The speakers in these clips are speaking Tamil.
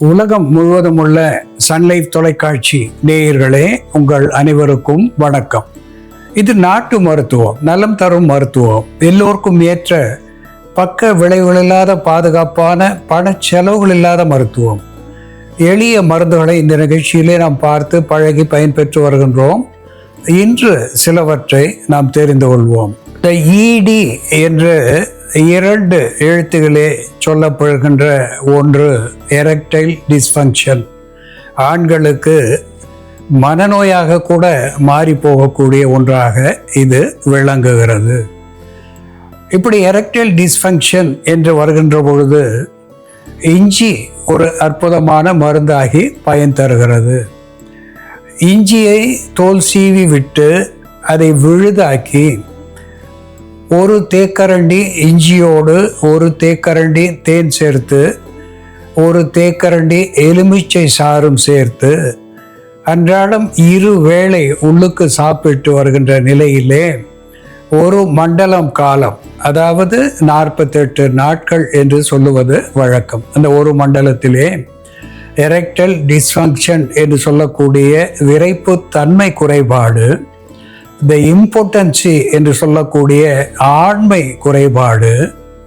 உலகம் முழுவதும் உள்ள சன்லைஃப் தொலைக்காட்சி நேயர்களே, உங்கள் அனைவருக்கும் வணக்கம். இது நாட்டு மருத்துவம், நலம் தரும் மருத்துவம், எல்லோருக்கும் ஏற்ற பக்க விளைவுகள் இல்லாத பாதுகாப்பான பண செலவுகள் இல்லாத மருத்துவம். எளிய மருந்துகளை இந்த நிகழ்ச்சியிலே நாம் பார்த்து பழகி பயன்பெற்று வருகின்றோம். இன்று சிலவற்றை நாம் தெரிந்து கொள்வோம். இந்த இடி என்று 2 எழுத்துகளே சொல்லப்படுகின்ற ஒன்று எரெக்டைல் டிஸ்ஃபங்க்ஷன். ஆண்களுக்கு மனநோயாக கூட மாறி போகக்கூடிய ஒன்றாக இது விளங்குகிறது. இப்படி எரெக்டைல் டிஸ்ஃபங்க்ஷன் என்று வருகின்ற பொழுது இஞ்சி ஒரு அற்புதமான மருந்தாகி பயன் தருகிறது. இஞ்சியை தோல் சீவி விட்டு அதை விழுதாக்கி ஒரு தேக்கரண்டி இஞ்சியோடு ஒரு தேக்கரண்டி தேன் சேர்த்து ஒரு தேக்கரண்டி எலுமிச்சை சாறும் சேர்த்து அன்றாடம் 2 வேளை உள்ளுக்கு சாப்பிட்டு வருகின்ற நிலையிலே ஒரு மண்டலம் காலம், அதாவது 48 நாட்கள் என்று சொல்லுவது வழக்கம். அந்த ஒரு மண்டலத்திலே எரெக்டைல் டிஸ்ஃபங்க்ஷன் என்று சொல்லக்கூடிய விரைப்பு தன்மை குறைபாடு, இந்த இம்பார்ட்டன்சி என்று சொல்லக்கூடிய ஆண்மை குறைபாடு,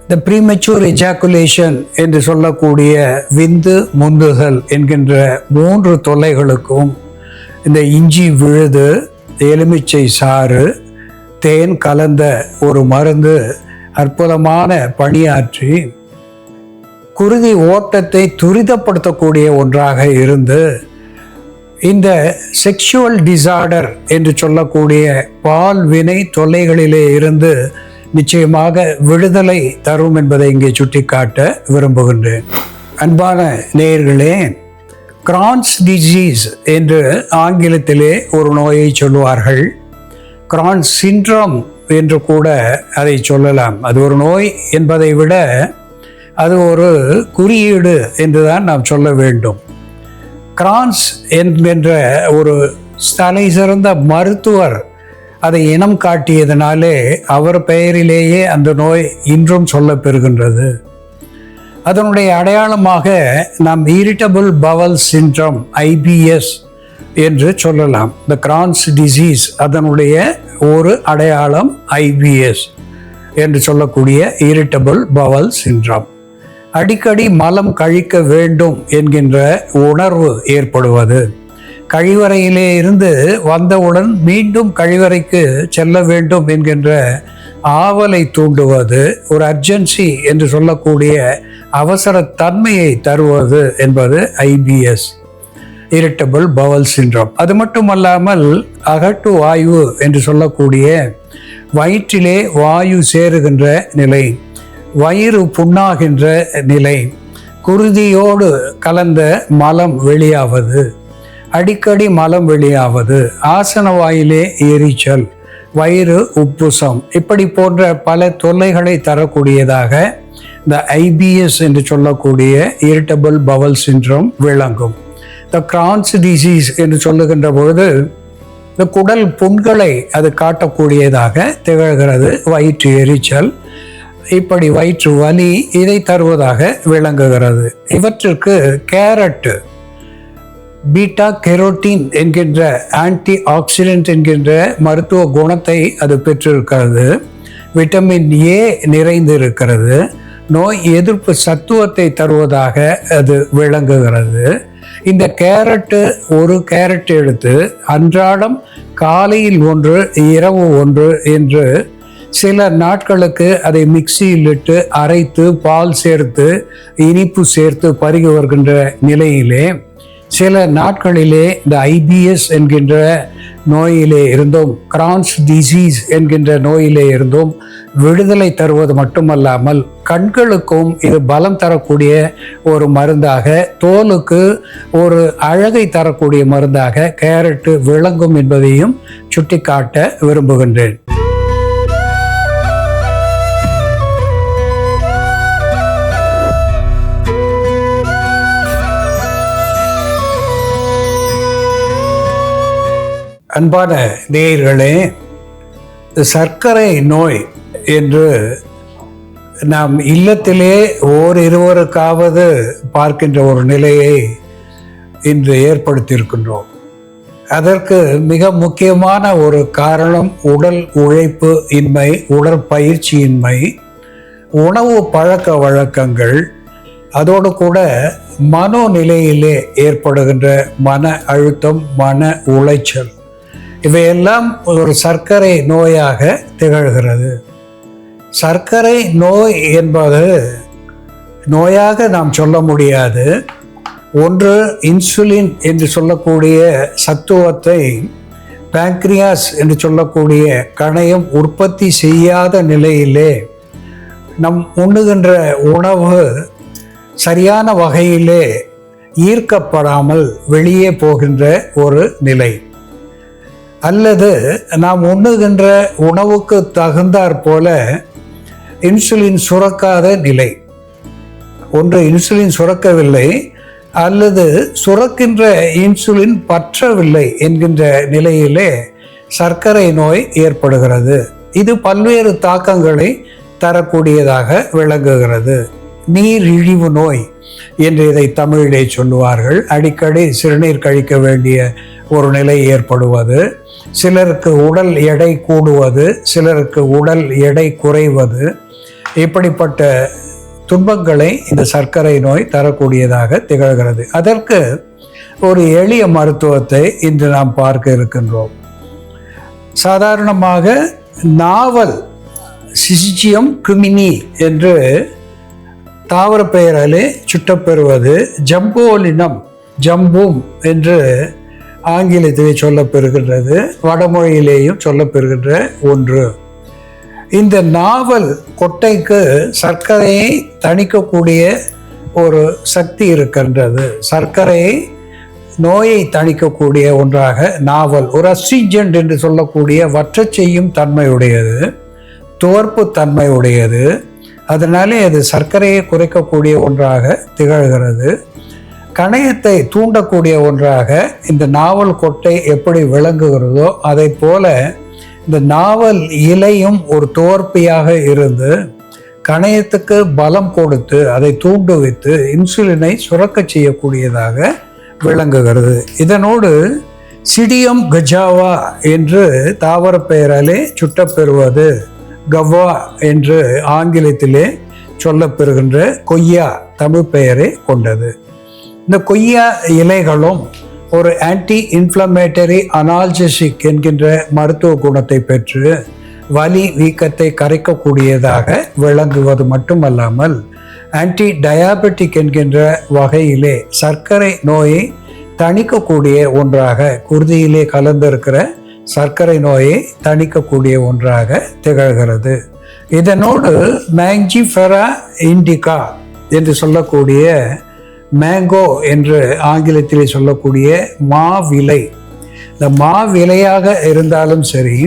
இந்த ப்ரீமெச்சூர் எஜாக்குலேஷன் என்று சொல்லக்கூடிய விந்து முந்துதல் என்கின்ற 3 தொல்லைகளுக்கும் இந்த இஞ்சி விழுது, எலுமிச்சை சாறு, தேன் கலந்த ஒரு மருந்து அற்புதமான பணியாற்றி குருதி ஓட்டத்தை துரிதப்படுத்தக்கூடிய ஒன்றாக இருந்து இந்த செக்ஷுவல் டிசார்டர் என்று சொல்லக்கூடிய பால் வினை தொல்லைகளிலே இருந்து நிச்சயமாக விடுதலை தரும் என்பதை இங்கே சுட்டிக்காட்ட விரும்புகின்றேன். அன்பான நேயர்களே, கிரான்ஸ் டிசீஸ் என்று ஆங்கிலத்திலே ஒரு நோயை சொல்லுவார்கள். கிரான்ஸ் சிண்ட்ரோம் என்று கூட அதை சொல்லலாம். அது ஒரு நோய் என்பதை விட அது ஒரு குறியீடு என்றுதான் நாம் சொல்ல வேண்டும். கிரான்ஸ் என்கின்ற ஒரு தலை சிறந்த மருத்துவர் அதை இனம் காட்டியதனாலே அவர் பெயரிலேயே அந்த நோய் இன்றும் சொல்லப்பெறுகின்றது. அதனுடைய அடையாளமாக நாம் இரிட்டபிள் பவல் சிண்ட்ரோம் IBS என்று சொல்லலாம். இந்த கிரான்ஸ் டிசீஸ் அதனுடைய ஒரு அடையாளம் IBS என்று சொல்லக்கூடிய இரிட்டபிள் பவல் சிண்ட்ரோம். அடிக்கடி மலம் கழிக்க வேண்டும் என்கின்ற உணர்வு ஏற்படுவது, கழிவறையிலே இருந்து வந்தவுடன் மீண்டும் கழிவறைக்கு செல்ல வேண்டும் என்கின்ற ஆவலை தூண்டுவது, ஒரு அர்ஜென்சி என்று சொல்லக்கூடிய அவசர தன்மையை தருவது என்பது IBS, இரிட்டபிள் பவல் சிண்ட்ரோம். அது மட்டுமல்லாமல் அகட்டு வாயு என்று சொல்லக்கூடிய வயிற்றிலே வாயு சேருகின்ற நிலை, வயிறு புண்ணாகின்ற நிலை, குருதியோடு கலந்த மலம் வெளியாவது, அடிக்கடி மலம் வெளியாவது, ஆசன வாயிலே எரிச்சல், வயிறு உப்புசம், இப்படி போன்ற பல தொல்லைகளை தரக்கூடியதாக இந்த IBS என்று சொல்லக்கூடிய இரிட்டபிள் பவல் சிண்ட்ரோம் விளங்கும். இந்த கிரான்ஸ் டிசீஸ் என்று சொல்லுகின்ற பொழுது இந்த குடல் புண்களை அது காட்டக்கூடியதாக திகழ்கிறது. வயிற்று எரிச்சல், இப்படி வயிற்று வலி இதை தருவதாக விளங்குகிறது. இவற்றுக்கு கேரட் பீட்டா கெரோட்டின் என்கின்ற ஆன்டி ஆக்சிடென்ட் என்கின்ற மருத்துவ குணத்தை அது பெற்றிருக்கிறது. விட்டமின் A நிறைந்து இருக்கிறது. நோய் எதிர்ப்பு சத்துவத்தை தருவதாக அது விளங்குகிறது. இந்த ஒரு கேரட் எடுத்து அன்றாடம் காலையில் 1, இரவு 1 என்று சில நாட்களுக்கு அதை மிக்சியில் இட்டு அரைத்து பால் சேர்த்து இனிப்பு சேர்த்து பருகி வருகின்ற நிலையிலே சில நாட்களிலே இந்த IBS என்கின்ற நோயிலே இருந்தும் கிரான்ஸ் டிசீஸ் என்கின்ற நோயிலே இருந்தும் விடுதலை தருவது மட்டுமல்லாமல் கண்களுக்கும் இது பலம் தரக்கூடிய ஒரு மருந்தாக, தோலுக்கு ஒரு அழகை தரக்கூடிய மருந்தாக கேரட் விளங்கும் என்பதையும் சுட்டிக்காட்ட விரும்புகின்றேன். அன்பான நேயர்களே, சர்க்கரை நோய் என்று நாம் இல்லத்திலே இருவருக்காவது பார்க்கின்ற ஒரு நிலையை இன்று ஏற்படுத்தியிருக்கின்றோம். அதற்கு மிக முக்கியமான ஒரு காரணம் உடல் உழைப்பு இன்மை, உடற்பயிற்சியின்மை, உணவு பழக்க வழக்கங்கள், அதோடு கூட மனோநிலையிலே ஏற்படுகின்ற மன அழுத்தம், மன உளைச்சல், இவையெல்லாம் ஒரு சர்க்கரை நோயாக திகழ்கிறது. சர்க்கரை நோய் என்பது நோயாக நாம் சொல்ல முடியாது. ஒன்று, இன்சுலின் என்று சொல்லக்கூடிய சத்துவத்தை பேங்க்ரியாஸ் என்று சொல்லக்கூடிய கணையம் உற்பத்தி செய்யாத நிலையிலே நம் உண்ணுகின்ற உணவு சரியான வகையிலே ஈர்க்கப்படாமல் வெளியே போகின்ற ஒரு நிலை, அல்லது நாம் உண்ணுகின்ற உணவுக்கு தகுந்தாற் போல இன்சுலின் சுரக்காத நிலை. ஒன்று, இன்சுலின் சுரக்கவில்லை, அல்லது சுரக்கின்ற இன்சுலின் பற்றவில்லை என்கின்ற நிலையிலே சர்க்கரை நோய் ஏற்படுகிறது. இது பல்வேறு தாக்கங்களை தரக்கூடியதாக விளங்குகிறது. நீரிழிவு நோய் என்று இதை தமிழிலே சொல்லுவார்கள். அடிக்கடி சிறுநீர் கழிக்க வேண்டிய ஒரு நிலை ஏற்படுவது, சிலருக்கு உடல் எடை கூடுவது, சிலருக்கு உடல் எடை குறைவது, இப்படிப்பட்ட துன்பங்களை இந்த சர்க்கரை நோய் தரக்கூடியதாக திகழ்கிறது. அதற்கு ஒரு எளிய மருத்துவத்தை இன்று நாம் பார்க்க இருக்கின்றோம். சாதாரணமாக நாவல் சிசிச்சியம் குமினி என்று தாவர பெயராலே சுட்டப்பெறுவது ஜம்போலினம், ஜம்பூம் என்று ஆங்கிலத்திலே சொல்லப்பெறுகின்றது, வடமொழியிலேயும் சொல்லப்பெறுகின்ற ஒன்று. இந்த நாவல் கொட்டைக்கு சர்க்கரையை தணிக்கக்கூடிய ஒரு சக்தி இருக்கின்றது. சர்க்கரையை நோயை தணிக்கக்கூடிய ஒன்றாக நாவல் ஒரு அஸ்ட்ரிஜென்ட் என்று சொல்லக்கூடிய வற்றச் செய்யும் தன்மையுடையது, துவர்ப்பு தன்மையுடையது. அதனாலே அது சர்க்கரையை குறைக்கக்கூடிய ஒன்றாக திகழ்கிறது. கணையத்தை தூண்டக்கூடிய ஒன்றாக இந்த நாவல் கொட்டை எப்படி விளங்குகிறதோ அதை போல இந்த நாவல் இலையும் ஒரு துவர்ப்பியாக இருந்து கணையத்துக்கு பலம் கொடுத்து அதை தூண்டுவித்து இன்சுலினை சுரக்க செய்யக்கூடியதாக விளங்குகிறது. இதனோடு சிடியம் கஜாவா என்று தாவர பெயராலே சுட்டப்பெறுவது, கவ்வா என்று ஆங்கிலத்திலே சொல்லப்பெறுகின்ற கொய்யா தமிழ் பெயரை கொண்டது. இந்த கொய்யா இலைகளும் ஒரு ஆன்டி இன்ஃப்ளமேட்டரி அனால்ஜெசிக் என்கின்ற மருத்துவ குணத்தை பெற்று வலி வீக்கத்தை கரைக்கக்கூடியதாக விளங்குவது மட்டுமல்லாமல் ஆன்டி டயாபெட்டிக் என்கின்ற வகையிலே சர்க்கரை நோயை தணிக்கக்கூடிய ஒன்றாக, குருதியிலே கலந்திருக்கிற சர்க்கரை நோயை தணிக்கக்கூடிய ஒன்றாக திகழ்கிறது. இதனோடு மேங்கிஃபெரா இண்டிகா என்று சொல்லக்கூடிய மேங்கோ என்று ஆங்கிலத்திலே சொல்லக்கூடிய மாவிலை, இந்த மாவிலையாக இருந்தாலும் சரி,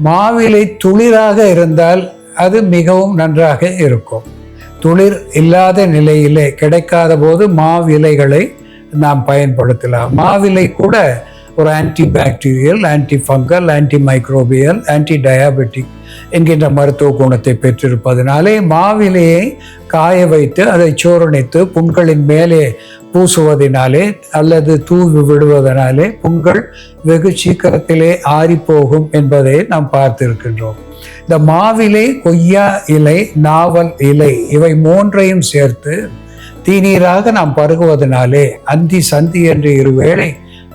மாவிலை துளிராக இருந்தால் அது மிகவும் நன்றாக இருக்கும். துளிர் இல்லாத நிலையிலே கிடைக்காத போது மாவிலைகளை நாம் பயன்படுத்தலாம். மாவிலை கூட ஒரு anti bacterial, anti fungal, anti microbial, anti diabetic என்கின்ற மருத்துவ குணத்தை பெற்றிருப்பதனாலே மாவிலையை காய வைத்து அதை சோரணித்து புண்களின் மேலே பூசுவதனாலே அல்லது தூவி விடுவதனாலே புண்கள் வெகு சீக்கிரத்திலே ஆறிப்போகும் என்பதை நாம் பார்த்திருக்கின்றோம். இந்த மாவிலை, கொய்யா இலை, நாவல் இலை இவை மூன்றையும் சேர்த்து தீநீராக நாம் பருகுவதனாலே அந்தி சந்தி என்று இருவேளை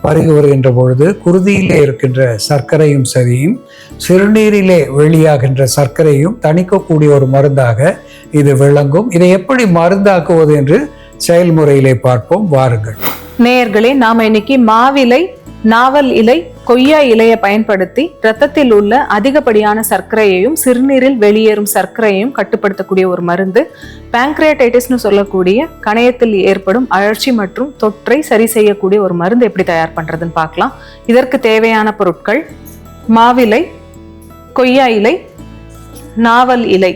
பருகி வருகின்ற பொழுது குருதியிலே இருக்கின்ற சர்க்கரையும் சரியும் சிறுநீரிலே வெளியாகின்ற சர்க்கரையும் தணிக்கக்கூடிய ஒரு மருந்தாக இது விளங்கும். இதை எப்படி மருந்தாக்குவது என்று செயல்முறையிலே பார்ப்போம், வாருங்கள். நேயர்களே, நாம இன்னைக்கு மாவிலை, நாவல் இலை, கொய்யா இலையை பயன்படுத்தி இரத்தத்தில் உள்ள அதிகப்படியான சர்க்கரையையும் சிறுநீரில் வெளியேறும் சர்க்கரையையும் கட்டுப்படுத்தக்கூடிய ஒரு மருந்து, பேங்க்ரியாடைட்டிஸ்னு சொல்லக்கூடிய கணையத்தில் ஏற்படும் அழற்சி மற்றும் தொற்றை சரி செய்யக்கூடிய ஒரு மருந்து எப்படி தயார் பண்றதுன்னு பார்க்கலாம். இதற்கு தேவையான பொருட்கள்: மாவிலை, கொய்யா இலை, நாவல் இலை.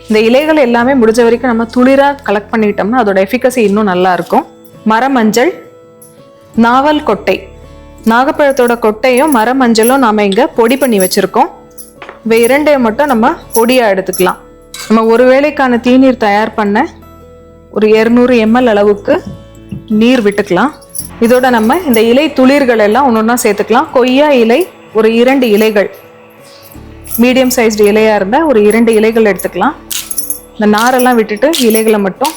இந்த இலைகள் எல்லாமே முடிஞ்ச வரைக்கும் நம்ம துளிரா கலெக்ட் பண்ணிட்டோம்னா அதோட எஃபிகசி இன்னும் நல்லா இருக்கும். மரமஞ்சள், நாவல் கொட்டை, நாகப்பழத்தோட கொட்டையும் மரமஞ்சளும் நாம இங்க பொடி பண்ணி வச்சிருக்கோம். இவை இரண்டையும் மட்டும் நம்ம பொடியா எடுத்துக்கலாம். நம்ம ஒரு வேளைக்கான தீநீர் தயார் பண்ண ஒரு 200 ml அளவுக்கு நீர் விட்டுக்கலாம். இதோட நம்ம இந்த இலை துளிர்கள் எல்லாம் ஒன்னொன்னா சேர்த்துக்கலாம். கொய்யா இலை ஒரு 2 இலைகள், மீடியம் சைஸ்டு இலையா இருந்தா ஒரு 2 இலைகள் எடுத்துக்கலாம். இந்த நாரெல்லாம் விட்டுட்டு இலைகளை மட்டும்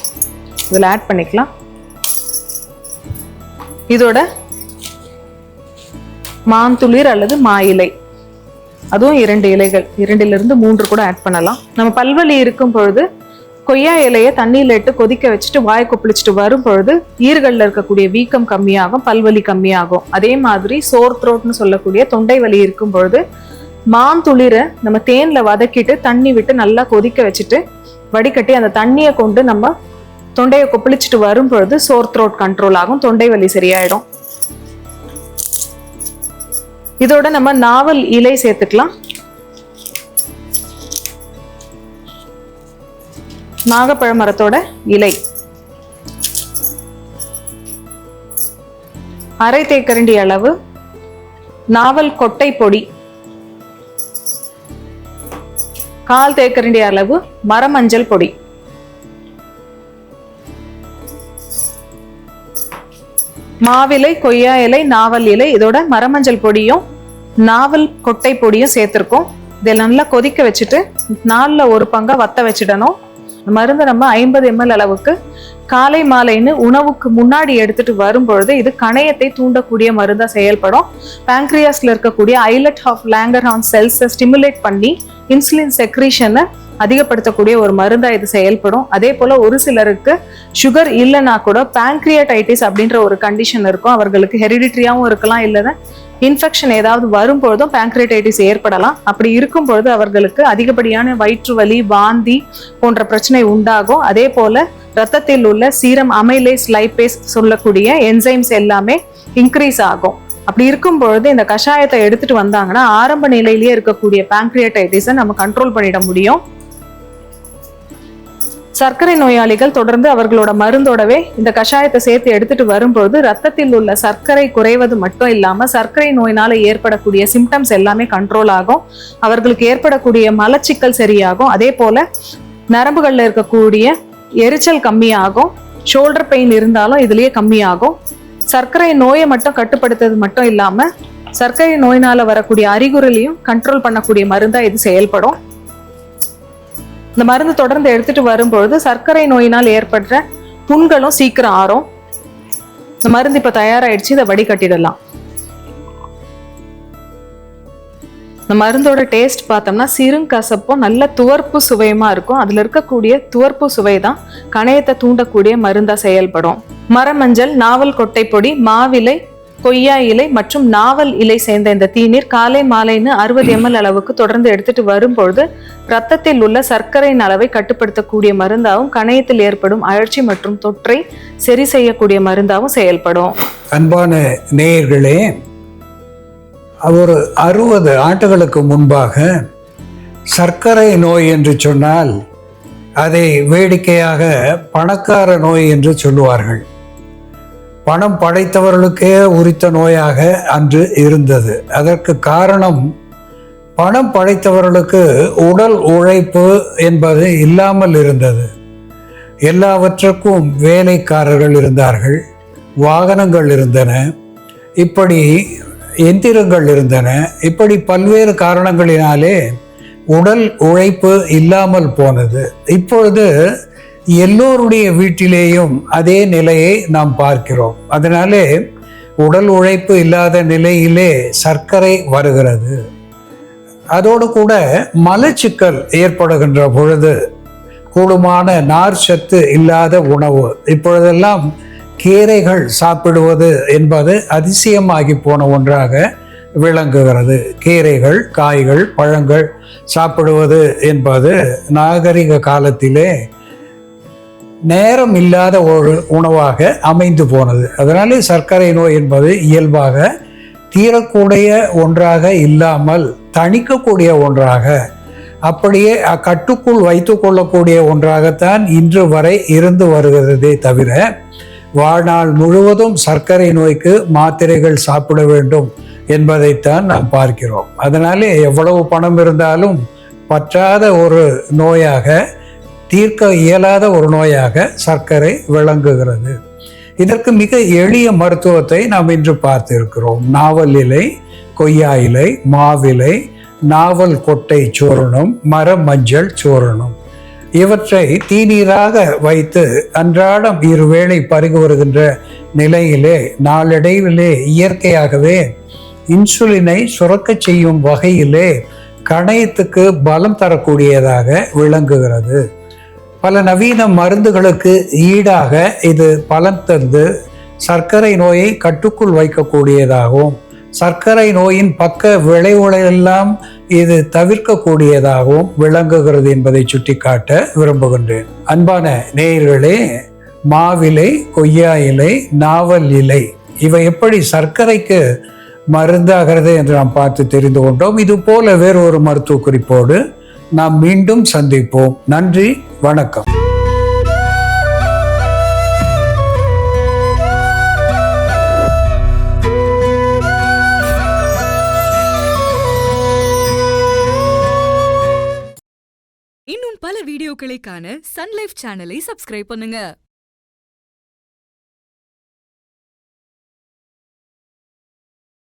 இதில் ஆட் பண்ணிக்கலாம். இதோட மாந்துளிர் அல்லது மா இலை, அதுவும் 2 இலைகள், 2லிருந்து 3 கூட ஆட் பண்ணலாம். நம்ம பல்வலி இருக்கும் பொழுது கொய்யா இலையை தண்ணியில் இட்டு கொதிக்க வச்சுட்டு வாய் கொப்பளிச்சுட்டு வரும் பொழுது ஈறுகளில் இருக்கக்கூடிய வீக்கம் கம்மியாகும், பல்வலி கம்மியாகும். அதே மாதிரி சோர் த்ரோட்னு சொல்லக்கூடிய தொண்டை வலி இருக்கும் பொழுது மாந்துளிரை நம்ம தேன்ல வதக்கிட்டு தண்ணி விட்டு நல்லா கொதிக்க வச்சுட்டு வடிகட்டி அந்த தண்ணியை கொண்டு நம்ம தொண்டையை கொப்பளிச்சுட்டு வரும் பொழுது சோர் த்ரோட் கண்ட்ரோல் ஆகும், தொண்டை வலி சரியாயிடும். இதோட நம்ம நாவல் இலை சேர்த்துக்கலாம். நாகப்பழ மரத்தோட இலை, 1/2 தேக்கரண்டி அளவு நாவல் கொட்டை பொடி, 1/4 தேக்கரண்டி அளவு மரமஞ்சள் பொடி, மாவிலை, கொய்யா இலை, நாவல் இலை, இதோட மரமஞ்சள் பொடியும் நாவல் கொட்டை பொடியும் சேர்த்திருக்கோம். இதை நல்லா கொதிக்க வச்சுட்டு 4ல் 1 பங்கா வத்த வச்சிடணும். மருந்து நம்ம 50 ml அளவுக்கு காலை மாலைன்னு உணவுக்கு முன்னாடி எடுத்துட்டு வரும் பொழுது இது கணையத்தை தூண்டக்கூடிய மருந்தா செயல்படும். பேங்க்ரியாஸ்ல இருக்கக்கூடிய ஐலட் ஆஃப் லாங்கர்ஹான் செல்ஸை ஸ்டிமுலேட் பண்ணி இன்சுலின் செக்ரீஷனை அதிகப்படுத்தக்கூடிய ஒரு மருந்தா இது செயல்படும். அதே போல ஒரு சிலருக்கு சுகர் இல்லைன்னா கூட பேங்க்ரியாடைட்டிஸ் அப்படின்ற ஒரு கண்டிஷன் இருக்கும். அவர்களுக்கு ஹெரிடிட்ரியாவும் இருக்கலாம், இல்லைன்னா இன்ஃபெக்ஷன் ஏதாவது வரும்பொழுதும் பேங்க்ரியாடைட்டிஸ் ஏற்படலாம். அப்படி இருக்கும் பொழுது அவர்களுக்கு அதிகப்படியான வயிற்று வலி, வாந்தி போன்ற பிரச்சனை உண்டாகும். அதே போல ரத்தத்தில் உள்ள சீரம் அமைலேஸ், லைபேஸ் சொல்லக்கூடிய என்சைம்ஸ் எல்லாமே இன்க்ரீஸ் ஆகும். அப்படி இருக்கும் பொழுது இந்த கஷாயத்தை எடுத்துட்டு வந்தாங்கன்னா ஆரம்ப நிலையிலேயே இருக்கக்கூடிய பேங்க்ரியாடைட்டிஸை நம்ம கண்ட்ரோல் பண்ணிட முடியும். சர்க்கரை நோயாளிகள் தொடர்ந்து அவர்களோட மருந்தோடவே இந்த கஷாயத்தை சேர்த்து எடுத்துட்டு வரும்பொழுது ரத்தத்தில் உள்ள சர்க்கரை குறைவது மட்டும் இல்லாம சர்க்கரை நோயினால ஏற்படக்கூடிய சிம்டம்ஸ் எல்லாமே கண்ட்ரோல் ஆகும். அவர்களுக்கு ஏற்படக்கூடிய மலச்சிக்கல் சரியாகும். அதே போல நரம்புகள்ல இருக்கக்கூடிய எரிச்சல் கம்மியாகும். ஷோல்டர் பெயின் இருந்தாலும் இதுலயே கம்மியாகும். சர்க்கரை நோயை மட்டும் கட்டுப்படுத்துறது மட்டும் இல்லாம சர்க்கரை நோயினால வரக்கூடிய அறிகுறிலையும் கண்ட்ரோல் பண்ணக்கூடிய மருந்தா இது செயல்படும். இந்த மருந்து தொடர்ந்து எடுத்துட்டு வரும்பொழுது சர்க்கரை நோயினால் ஏற்படுற புண்களும் சீக்கிரம் ஆறும். இந்த மருந்து இப்ப தயாராயிடுச்சு, இதை வடிகட்டிடலாம். இந்த மருந்தோட டேஸ்ட் பார்த்தோம்னா சிறுங்கசப்பும் நல்ல துவர்ப்பு சுவையுமா இருக்கும். அதுல இருக்கக்கூடிய துவர்ப்பு சுவை தான் கணையத்தை தூண்டக்கூடிய மருந்தா செயல்படும். மரமஞ்சள், நாவல் கொட்டை பொடி, மாவிலை, கொய்யா இலை மற்றும் நாவல் இலை சேர்ந்த இந்த தீநீர் காலை மாலைன்னு 60 ml அளவுக்கு தொடர்ந்து எடுத்துட்டு வரும்பொழுது ரத்தத்தில் உள்ள சர்க்கரையின் அளவை கட்டுப்படுத்தக்கூடிய மருந்தாகவும் கணையத்தில் ஏற்படும் அழற்சி மற்றும் தொற்றை சரி செய்யக்கூடிய மருந்தாகவும் செயல்படும். அன்பான நேயர்களே, ஒரு 60 ஆண்டுகளுக்கு முன்பாக சர்க்கரை நோய் என்று சொன்னால் அதை வேடிக்கையாக பணக்கார நோய் என்று சொல்லுவார்கள். பணம் படைத்தவர்களுக்கே உரித்த நோயாக அன்று இருந்தது. அதற்கு காரணம் பணம் படைத்தவர்களுக்கு உடல் உழைப்பு என்பது இல்லாமல் இருந்தது. எல்லாவற்றுக்கும் வேலைக்காரர்கள் இருந்தார்கள், வாகனங்கள் இருந்தன, இப்படி எந்திரங்கள் இருந்தன. இப்படி பல்வேறு காரணங்களினாலே உடல் உழைப்பு இல்லாமல் போனது. இப்பொழுது எல்லோருடைய வீட்டிலேயும் அதே நிலையை நாம் பார்க்கிறோம். அதனாலே உடல் உழைப்பு இல்லாத நிலையிலே சர்க்கரை வருகிறது. அதோடு கூட மலச்சிக்கல் ஏற்படுகின்ற பொழுது கூடுமான நார் சத்து இல்லாத உணவு, இப்பொழுதெல்லாம் கீரைகள் சாப்பிடுவது என்பது அதிசயமாகி போன ஒன்றாக விளங்குகிறது. கீரைகள், காய்கள், பழங்கள் சாப்பிடுவது என்பது நாகரிக காலத்திலே நேரம் இல்லாத ஒரு உணவாக அமைந்து போனது. அதனாலே சர்க்கரை நோய் என்பது இயல்பாக தீரக்கூடிய ஒன்றாக இல்லாமல் தணிக்கக்கூடிய ஒன்றாக, அப்படியே கட்டுக்குள் வைத்து கொள்ளக்கூடிய ஒன்றாகத்தான் இன்று வரை இருந்து வருகிறதே தவிர வாழ்நாள் முழுவதும் சர்க்கரை நோய்க்கு மாத்திரைகள் சாப்பிட வேண்டும் என்பதைத்தான் நாம் பார்க்கிறோம். அதனாலே எவ்வளவு பணம் இருந்தாலும் பற்றாத ஒரு நோயாக தீர்க்க இயலாத ஒரு நோயாக சர்க்கரை விளங்குகிறது. இதற்கு மிக எளிய மருத்துவத்தை நாம் இன்று பார்த்திருக்கிறோம். நாவல் இலை, கொய்யா இலை, மாவிலை, நாவல் கொட்டை சூரணம், மர மஞ்சள் சூரணம் இவற்றை தீநீராக வைத்து அன்றாடம் இருவேளை பருகி வருகின்ற நிலையிலே நாளடைவிலே இயற்கையாகவே இன்சுலினை சுரக்கச் செய்யும் வகையிலே கணையத்துக்கு பலம் தரக்கூடியதாக விளங்குகிறது. பல நவீன மருந்துகளுக்கு ஈடாக இது பலன் தந்து சர்க்கரை நோயை கட்டுக்குள் வைக்கக்கூடியதாகவும் சர்க்கரை நோயின் பக்க விளைவுகளெல்லாம் இது தவிர்க்கக்கூடியதாகவும் விளங்குகிறது என்பதை சுட்டிக்காட்ட விரும்புகின்றேன். அன்பான நேயர்களே, மாவிலை, கொய்யா இலை, நாவல் இலை இவை எப்படி சர்க்கரைக்கு மருந்தாகிறது என்று நாம் பார்த்து தெரிந்து கொண்டோம். இது போல வேறு ஒரு மருத்துவ குறிப்போடு நாம் மீண்டும் சந்திப்போம். நன்றி, வணக்கம். இன்னும் பல வீடியோக்களை காண சன் லைஃப் சேனலை சப்ஸ்கிரைப் பண்ணுங்க.